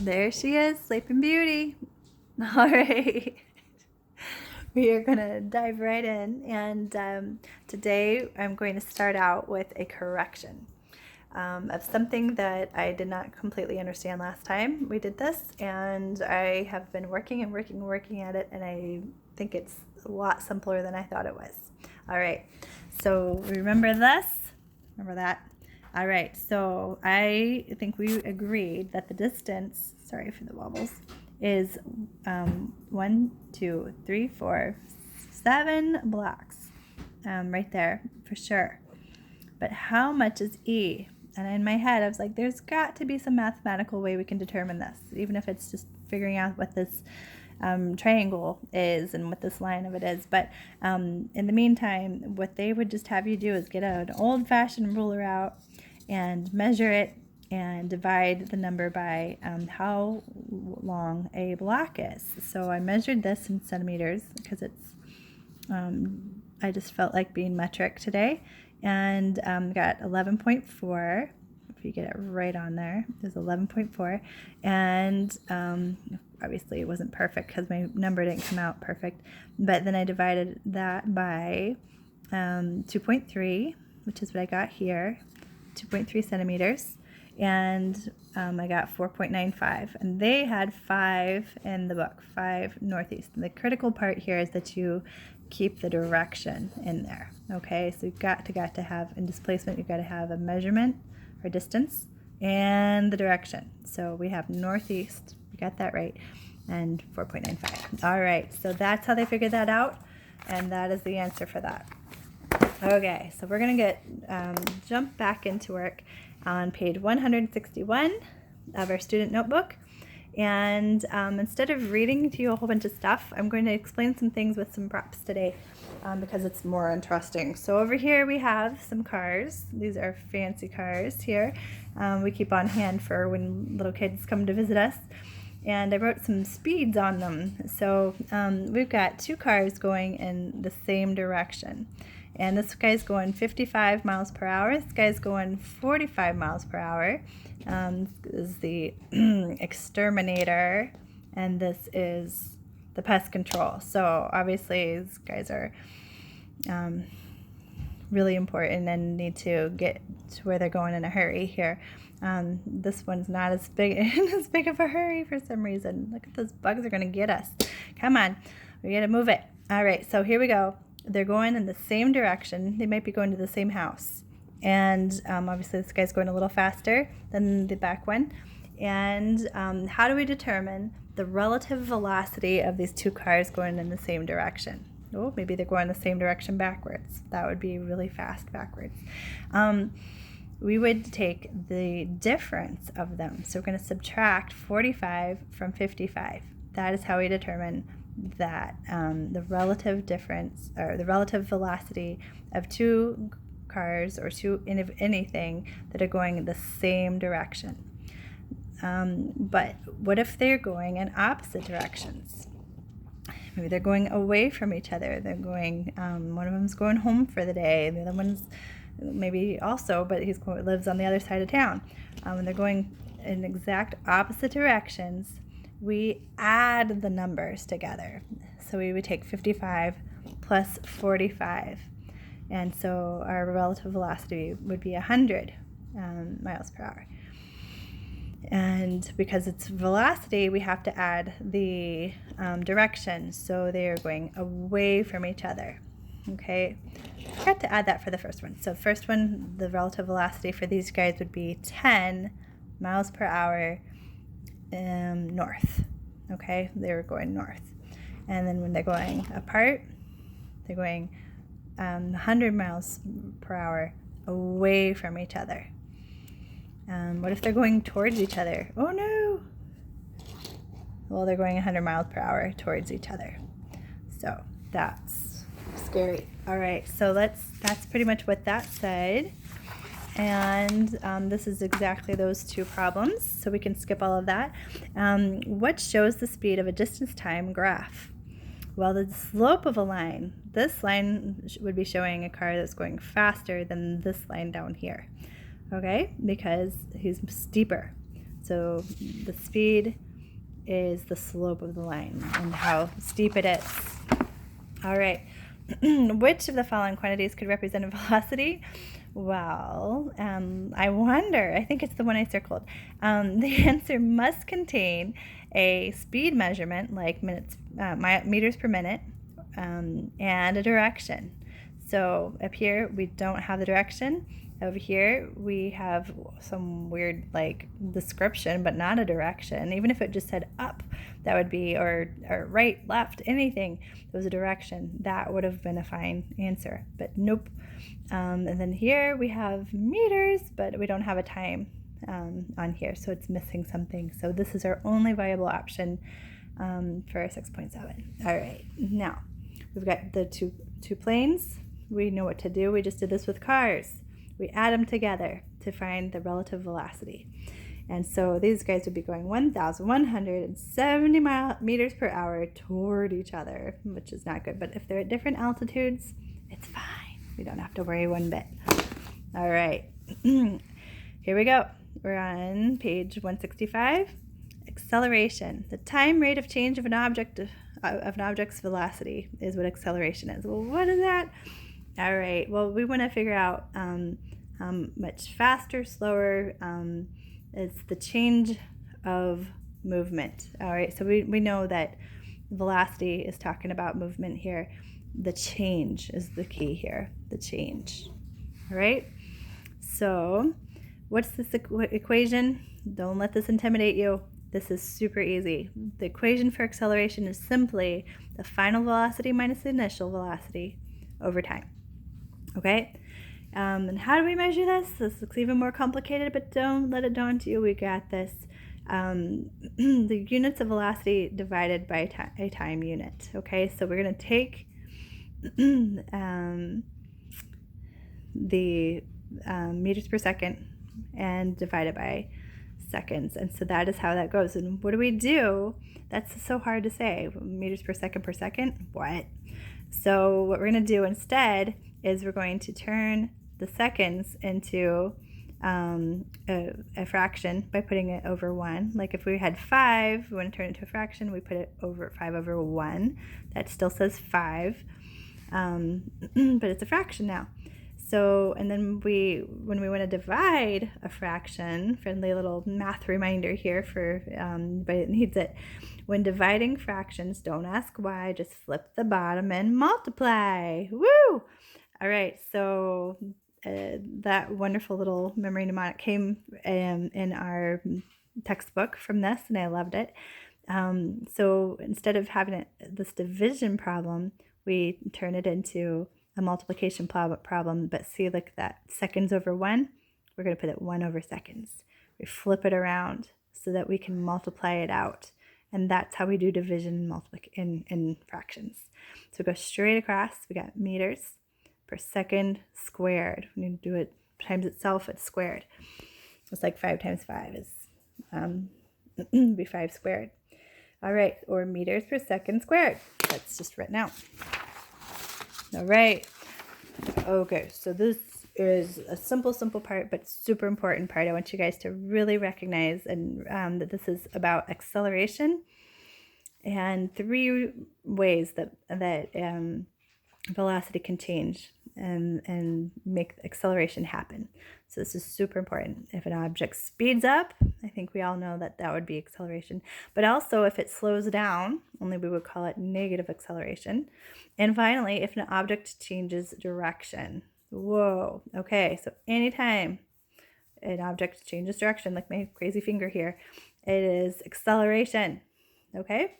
There she is, Sleeping Beauty. All right. We are going to dive right in. And today I'm going to start out with a correction of something that I did not completely understand last time we did this. And I have been working at it. And I think it's a lot simpler than I thought it was. All right. So remember this? Remember that? All right, so I think we agreed that the distance, sorry for the wobbles, is 1, 2, 3, 4, 7 blocks right there for sure. But how much is E? And in my head, I was like, there's got to be some mathematical way we can determine this, even if it's just figuring out what this triangle is and what this line of it is. But in the meantime, what they would just have you do is get an old-fashioned ruler out and measure it and divide the number by how long a block is. So I measured this in centimeters because it's I just felt like being metric today, and got 11.4. If you get it right on there, there's 11.4, and obviously it wasn't perfect because my number didn't come out perfect, but then I divided that by 2.3, which is what I got here, 2.3 centimeters, and I got 4.95, and they had 5 in the book, 5 northeast. And the critical part here is that you keep the direction in there, okay? So you've got to have, in displacement, you've got to have a measurement or distance and the direction. So we have northeast, we got that right, and 4.95. All right, so that's how they figured that out, and that is the answer for that. Okay, so we're going to jump back into work on page 161 of our student notebook. And instead of reading to you a whole bunch of stuff, I'm going to explain some things with some props today because it's more interesting. So over here we have some cars. These are fancy cars here. We keep on hand for when little kids come to visit us. And I wrote some speeds on them. So we've got 2 cars going in the same direction. And this guy's going 55 miles per hour. This guy's going 45 miles per hour. This is the exterminator, and this is the pest control. So obviously these guys are really important and need to get to where they're going in a hurry here. This one's not as big of a hurry for some reason. Look at those bugs are going to get us. Come on, we got to move it. All right, so here we go. They're going in the same direction. They might be going to the same house. And obviously this guy's going a little faster than the back one. And how do we determine the relative velocity of these 2 cars going in the same direction? Oh, maybe they're going the same direction backwards. That would be really fast backwards. We would take the difference of them. So we're going to subtract 45 from 55. That is how we determine that the relative difference or the relative velocity of 2 cars or 2 anything that are going in the same direction. But what if they're going in opposite directions? Maybe they're going away from each other. They're going, one of them's going home for the day. The other one's maybe also, but he lives on the other side of town. And they're going in exact opposite directions. We add the numbers together. So we would take 55 plus 45. And so our relative velocity would be 100 miles per hour. And because it's velocity, we have to add the direction. So they are going away from each other. Okay, I forgot to add that for the first one. So first one, the relative velocity for these guys would be 10 miles per hour north. Okay, they were going north. And then when they're going apart, they're going 100 miles per hour away from each other. What if they're going towards each other? Oh no! Well, they're going 100 miles per hour towards each other. So that's scary. All right, so that's pretty much what that said. And this is exactly those 2 problems, so we can skip all of that. What shows the speed of a distance time graph? Well, the slope of a line, this line would be showing a car that's going faster than this line down here, okay, because he's steeper. So the speed is the slope of the line and how steep it is. All right. Which of the following quantities could represent a velocity? Well, I wonder, I think it's the one I circled. The answer must contain a speed measurement, like meters per minute, and a direction. So up here, we don't have the direction. Over here, we have some weird like description, but not a direction. Even if it just said up, that would be, or right, left, anything, there was a direction. That would have been a fine answer, but nope. And then here we have meters, but we don't have a time on here, so it's missing something. So this is our only viable option for 6.7. All right, now we've got the two planes. We know what to do. We just did this with cars. We add them together to find the relative velocity. And so these guys would be going 1,170 meters per hour toward each other, which is not good. But if they're at different altitudes, it's fine. We don't have to worry one bit. All right. Here we go. We're on page 165. Acceleration. The time rate of change of an object's velocity is what acceleration is. Well, what is that? All right. Well, we want to figure out how much faster, slower is the change of movement. All right. So we know that velocity is talking about movement here. The change is the key here. The change. All right. So what's this equation? Don't let this intimidate you. This is super easy. The equation for acceleration is simply the final velocity minus the initial velocity over time. Okay? And how do we measure this? This looks even more complicated, but don't let it daunt you. We got this. The units of velocity divided by a time unit. Okay? So we're going to take the meters per second and divide it by seconds. And so that is how that goes. And what do we do? That's so hard to say. Meters per second? What? So what we're going to do instead is we're going to turn the seconds into a fraction by putting it over 1. Like if we had 5, we want to turn it into a fraction, we put it over 5 over 1. That still says 5, but it's a fraction now. So, and then when we want to divide a fraction, friendly little math reminder here but it needs it. When dividing fractions, don't ask why, just flip the bottom and multiply. Woo! All right, so that wonderful little memory mnemonic came in our textbook from this, and I loved it. So instead of having this division problem, we turn it into a multiplication problem, but see, like that seconds over 1, we're going to put it 1 over seconds. We flip it around so that we can multiply it out. And that's how we do division in fractions. So go straight across. We got meters per second squared. When you do it times itself, it's squared. It's like 5 times 5 is be 5 squared. All right, or meters per second squared. That's just written out. All right. Okay, so this is a simple part, but super important part. I want you guys to really recognize and that this is about acceleration and 3 ways that velocity can change and make acceleration happen. So this is super important. If an object speeds up, I think we all know that would be acceleration. But also if it slows down, only we would call it negative acceleration. And finally, if an object changes direction. Whoa. Okay, so anytime an object changes direction, like my crazy finger here, it is acceleration. Okay?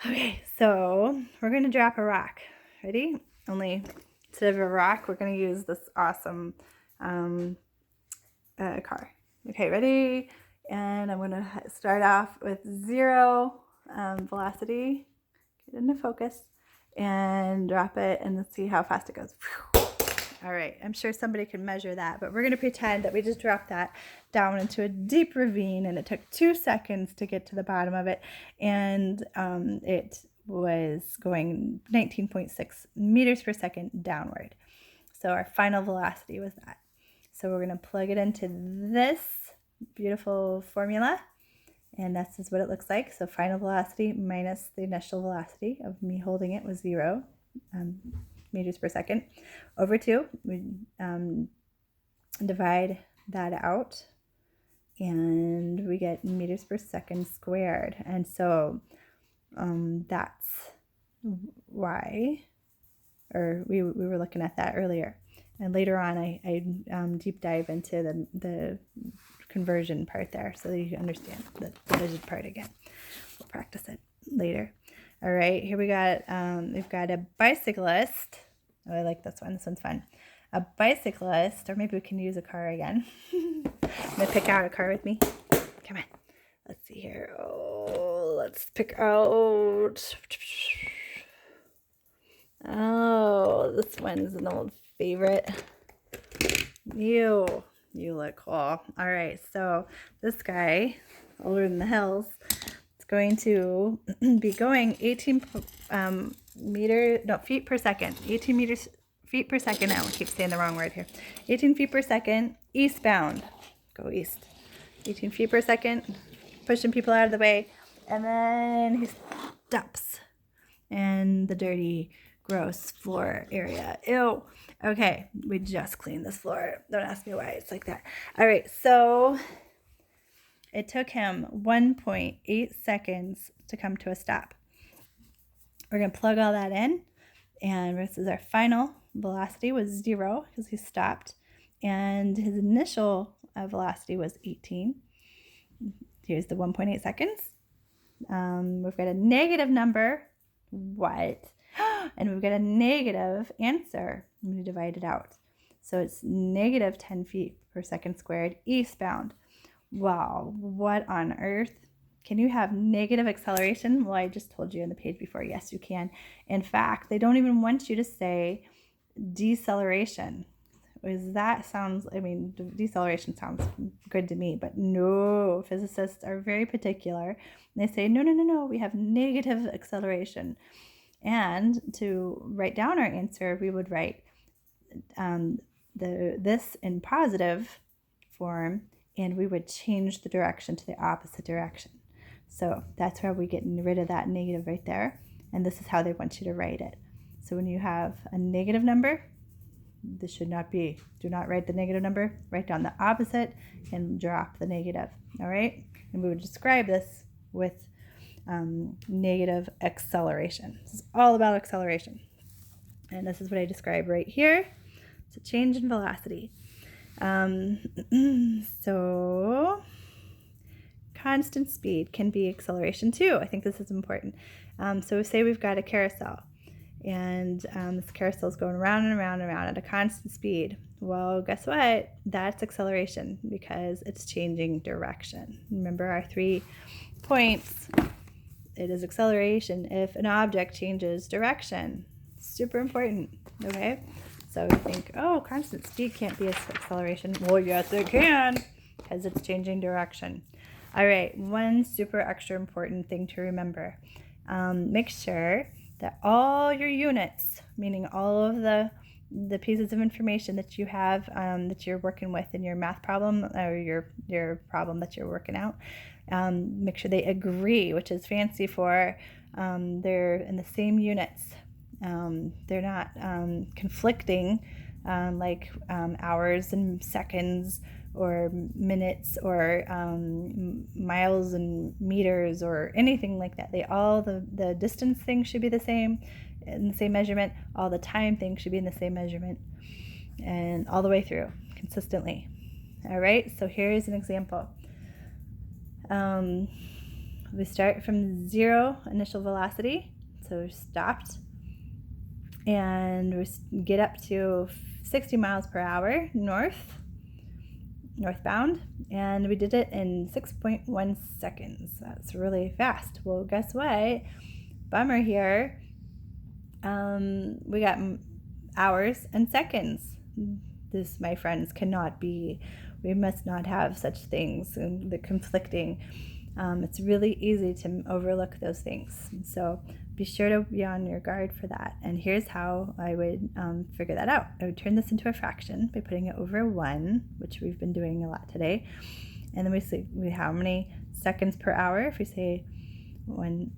Okay, so we're going to drop a rock. Ready? Only instead of a rock, we're going to use this awesome car. Okay, ready? And I'm going to start off with 0 velocity. Get into focus and drop it and let's see how fast it goes. All right, I'm sure somebody can measure that, but we're going to pretend that we just dropped that down into a deep ravine and it took 2 seconds to get to the bottom of it, and it was going 19.6 meters per second downward. So our final velocity was that. So we're going to plug it into this beautiful formula. And this is what it looks like. So final velocity minus the initial velocity of me holding it was 0 meters per second over 2. We divide that out and we get meters per second squared. And so that's why, or we were looking at that earlier. And later on, I deep dive into the conversion part there so that you understand the digit part again. We'll practice it later. All right, here we've got a bicyclist. Oh, I like this one. This one's fun. A bicyclist, or maybe we can use a car again. I'm gonna pick out a car with me. Come on. Let's see here. Oh, let's pick out. Oh, this one's an old favorite. You look cool. All right, so this guy, older than the hills, is going to be going 18 feet per second. 18 feet per second. Now, I keep saying the wrong word here. 18 feet per second, eastbound. Go east. 18 feet per second, pushing people out of the way. And then he stops. And the dirty, gross floor area. Ew. Okay, we just cleaned this floor. Don't ask me why it's like that. All right, so it took him 1.8 seconds to come to a stop. We're going to plug all that in, and this is our final velocity was 0 because he stopped, and his initial velocity was 18. Here's the 1.8 seconds. We've got a negative number. What? And we've got a negative answer. I'm going to divide it out. So it's negative 10 feet per second squared eastbound. Wow, what on earth? Can you have negative acceleration? Well, I just told you on the page before, yes, you can. In fact, they don't even want you to say deceleration. Deceleration sounds good to me, but no, physicists are very particular. And they say, no, we have negative acceleration. And to write down our answer, we would write this in positive form, and we would change the direction to the opposite direction. So that's where we get rid of that negative right there. And this is how they want you to write it. So when you have a negative number, this should not be. Do not write the negative number. Write down the opposite and drop the negative. All right? And we would describe this with negative acceleration. This is all about acceleration. And this is what I describe right here. It's a change in velocity. So constant speed can be acceleration too. I think this is important. So say we've got a carousel, and this carousel is going around and around and around at a constant speed. Well, guess what? That's acceleration because it's changing direction. Remember our 3 points. It is acceleration if an object changes direction. Super important, okay? So you think, oh, constant speed can't be acceleration. Well, yes, it can, because it's changing direction. All right, one super extra important thing to remember. Make sure that all your units, meaning all of the pieces of information that you have that you're working with in your math problem or your problem that you're working out, make sure they agree, which is fancy for they're in the same units. They're not conflicting like hours and seconds or minutes or miles and meters or anything like that. The distance thing should be the same, in the same measurement. All the time things should be in the same measurement, and all the way through consistently. All right, so here's an example. We start from 0 initial velocity, so we're stopped, and we get up to 60 miles per hour northbound, and we did it in 6.1 seconds. That's really fast. Well, guess what? Bummer here. We got hours and seconds. This, my friends, cannot be. We must not have such things, and the conflicting. It's really easy to overlook those things. So be sure to be on your guard for that. And here's how I would figure that out. I would turn this into a fraction by putting it over 1, which we've been doing a lot today. And then we see how many seconds per hour. If we say in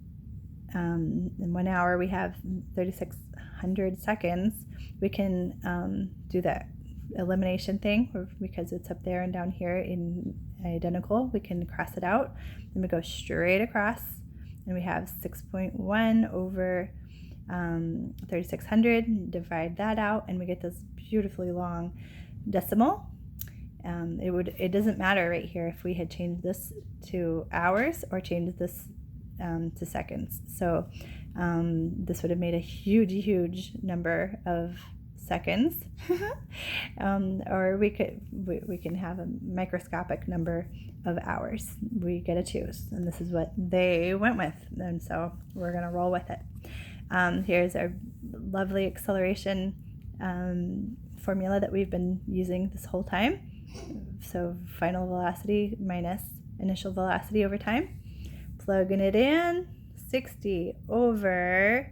1 hour we have 3,600 seconds, we can do that elimination thing, because it's up there and down here in identical. We can cross it out, then we go straight across, and we have 6.1 over 3,600. Divide that out, and we get this beautifully long decimal. It doesn't matter right here if we had changed this to hours or changed this to seconds. So this would have made a huge number of seconds. Or we can have a microscopic number of hours. We get to choose, and this is what they went with, and so we're going to roll with it. Here's our lovely acceleration formula that we've been using this whole time. So final velocity minus initial velocity over time. Plugging it in, 60 over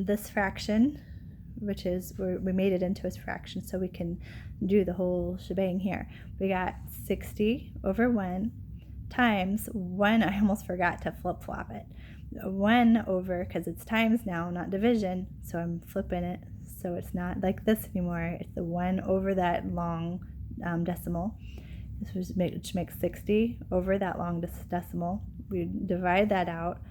this fraction, which is, we made it into a fraction, so we can do the whole shebang here. We got 60 over 1 times 1. I almost forgot to flip-flop it. 1 over, because it's times now, not division, so I'm flipping it so it's not like this anymore. It's the 1 over that long decimal, which makes 60 over that long decimal. We divide that out,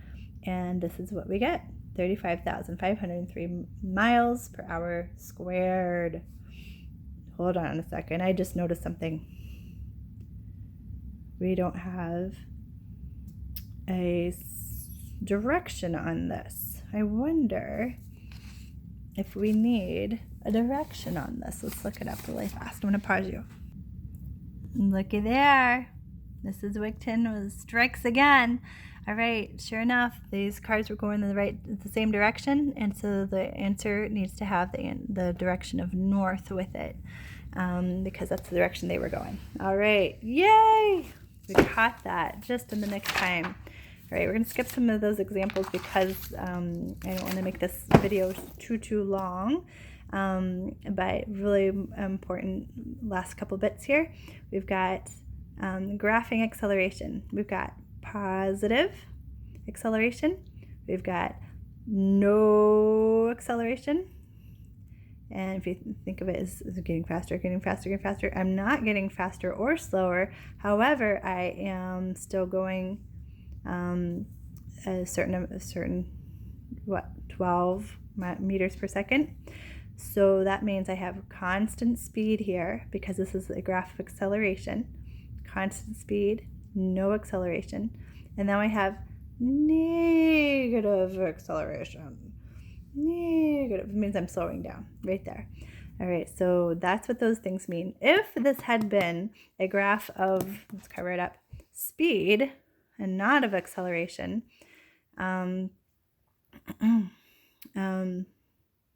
and this is what we get: 35,503 miles per hour squared. Hold on a second, I just noticed something. We don't have a direction on this. I wonder if we need a direction on this. Let's look it up really fast. I'm going to pause you. Looky there. Mrs. Wigton strikes again. All right, sure enough, these cards were going the same direction, and so the answer needs to have the direction of north with it, because that's the direction they were going. All right, yay! We caught that just in the nick of time. All right, we're going to skip some of those examples because I don't want to make this video too long. But really important last couple bits here. We've got graphing acceleration. We've got positive acceleration. We've got no acceleration. And if you think of it as getting faster, I'm not getting faster or slower. However, I am still going a certain 12 meters per second. So that means I have constant speed here, because this is a graph of acceleration. Constant speed, no acceleration. And now I have negative acceleration. Negative means I'm slowing down right there. All right, so that's what those things mean. If this had been a graph of, let's cover it up, speed and not of acceleration,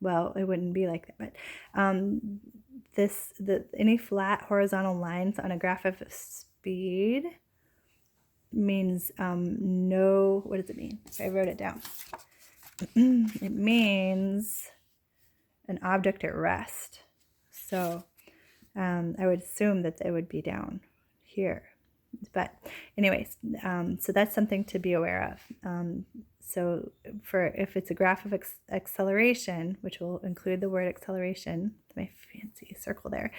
well, it wouldn't be like that, but any flat horizontal lines on a graph of speed means no. What does it mean? I wrote it down. It means an object at rest. So I would assume that it would be down here. But anyways, so that's something to be aware of. So if it's a graph of acceleration, which will include the word acceleration, my fancy circle there,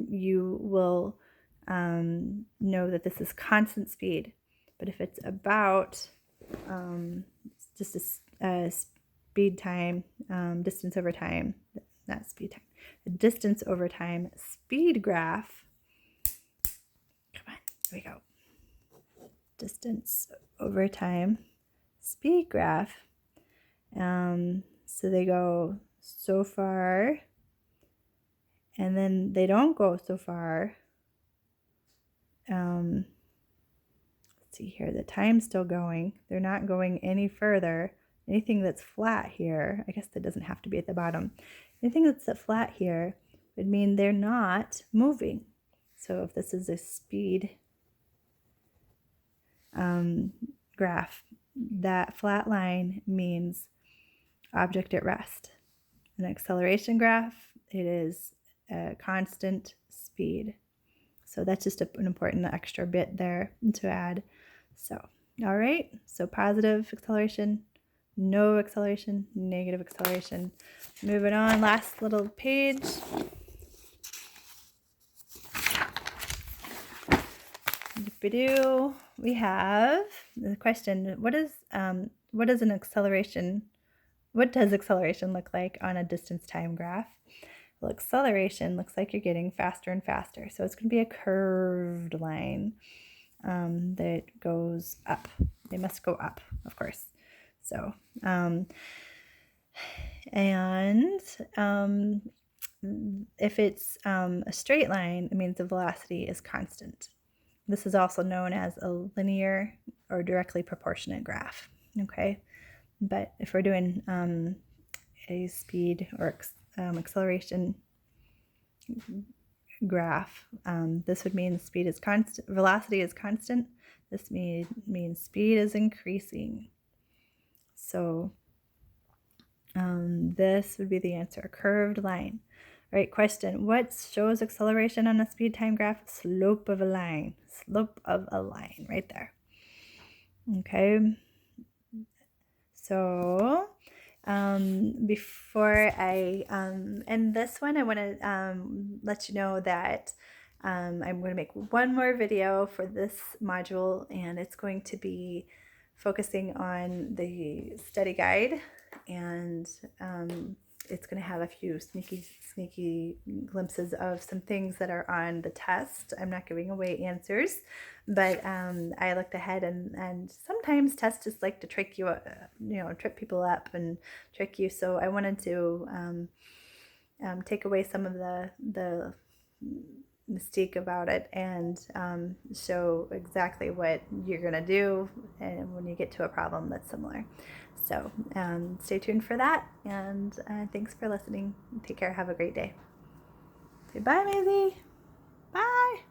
you will know that this is constant speed. But if it's about just a speed time, distance over time, not speed time, the distance over time speed graph. Come on, here we go. Distance over time speed graph. So they go so far, and then they don't go so far. Let's see here, the time's still going. They're not going any further. Anything that's flat here, I guess that doesn't have to be at the bottom. Anything that's flat here would mean they're not moving. So if this is a speed graph, that flat line means object at rest. An acceleration graph, it is a constant speed. So that's just an important extra bit there to add. So, all right, so positive acceleration, no acceleration, negative acceleration. Moving on, last little page. We have the question, what does acceleration look like on a distance time graph? Well, acceleration looks like you're getting faster and faster. So it's going to be a curved line that goes up. They must go up, of course. So, if it's a straight line, it means the velocity is constant. This is also known as a linear or directly proportionate graph, okay? But if we're doing a speed or acceleration graph, this would mean speed is constant, velocity is constant. This means speed is increasing. So this would be the answer, curved line. All right, question. What shows acceleration on a speed time graph? Slope of a line. Slope of a line right there. Okay. So before I end this one, I want to let you know that I'm going to make one more video for this module, and it's going to be focusing on the study guide, and it's going to have a few sneaky glimpses of some things that are on the test. I'm not giving away answers, but I looked ahead, and sometimes tests just like to trick you, trip people up and trick you. So I wanted to take away some of the mystique about it and show exactly what you're going to do and when you get to a problem that's similar. So stay tuned for that, and thanks for listening. Take care. Have a great day. Say bye, Maisie. Bye.